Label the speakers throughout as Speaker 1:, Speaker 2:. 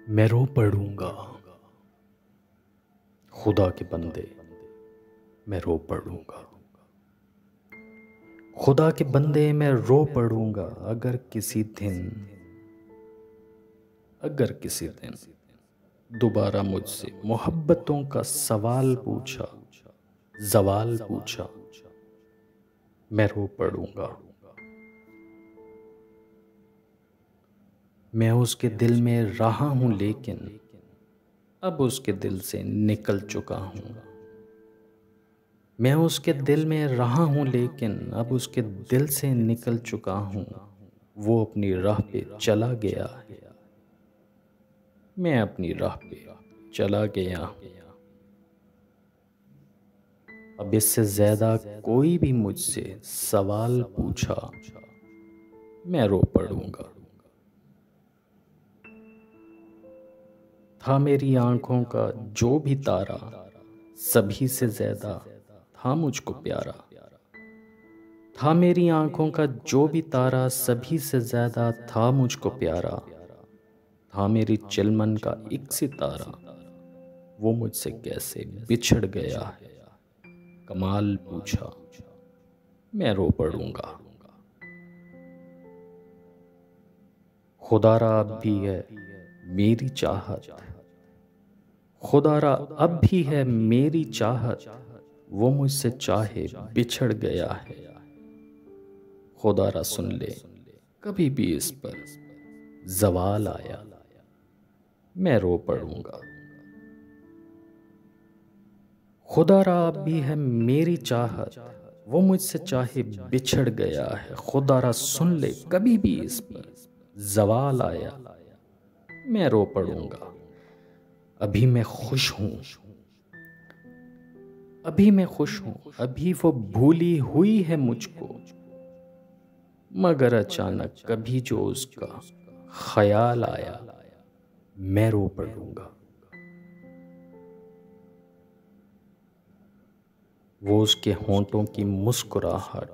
Speaker 1: मैं रो पड़ूंगा। खुदा के बंदे, मैं रो पड़ूंगा। खुदा के बंदे, मैं रो पड़ूंगा। अगर किसी दिन दोबारा मुझसे मोहब्बतों का सवाल पूछा, जवाल पूछा, मैं रो पड़ूंगा। मैं उसके दिल में रहा हूं, लेकिन अब उसके दिल से निकल चुका हूं। मैं उसके दिल में रहा हूं, लेकिन अब उसके दिल से निकल चुका हूं। वो अपनी राह पे चला गया है, मैं अपनी राह पे चला गया हूं। अब इससे ज्यादा कोई भी मुझसे सवाल पूछा, मैं रो पड़ूंगा। था मेरी आंखों का जो भी तारा, सभी से ज्यादा था मुझको प्यारा। था मेरी आंखों का जो भी तारा, सभी से ज्यादा था मुझको प्यारा। था मेरी चिलमन का एक सितारा, वो मुझसे कैसे बिछड़ गया है। कमाल पूछा, मैं रो पड़ूंगा। खुदारा अब भी है मेरी चाहत, खुदारा अब भी है मेरी चाहत। वो मुझसे चाहे बिछड़ गया है। खुदारा सुन ले, कभी भी इस पर जवाल आया, मैं रो पड़ूंगा। खुदारा अब भी है मेरी चाहत, वो मुझसे चाहे बिछड़ गया है। खुदारा सुन ले, कभी भी इस पर जवाल आया, मैं रो पड़ूंगा। अभी मैं खुश हूं, अभी मैं खुश हूं, अभी वो भूली हुई है मुझको। मगर अचानक कभी जो उसका ख्याल आया, मैं रो पड़ूंगा। वो उसके होंठों की मुस्कुराहट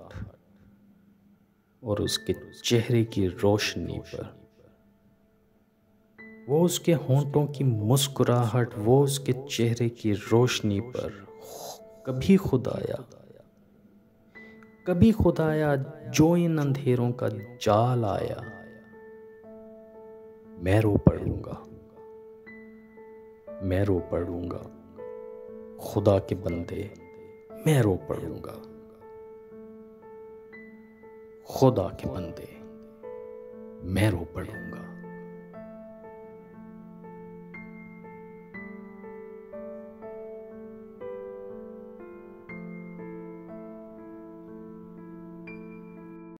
Speaker 1: और उसके चेहरे की रोशनी पर, वो उसके होंठों की मुस्कुराहट, वो उसके चेहरे की रोशनी पर कभी खुदाया, कभी खुदाया जो इन अंधेरों का जाल आया, मैं रो पड़ूंगा। मैं रो पड़ूंगा। खुदा के बंदे, मैं रो पड़ूंगा। खुदा के बंदे, मैं रो पड़ूंगा।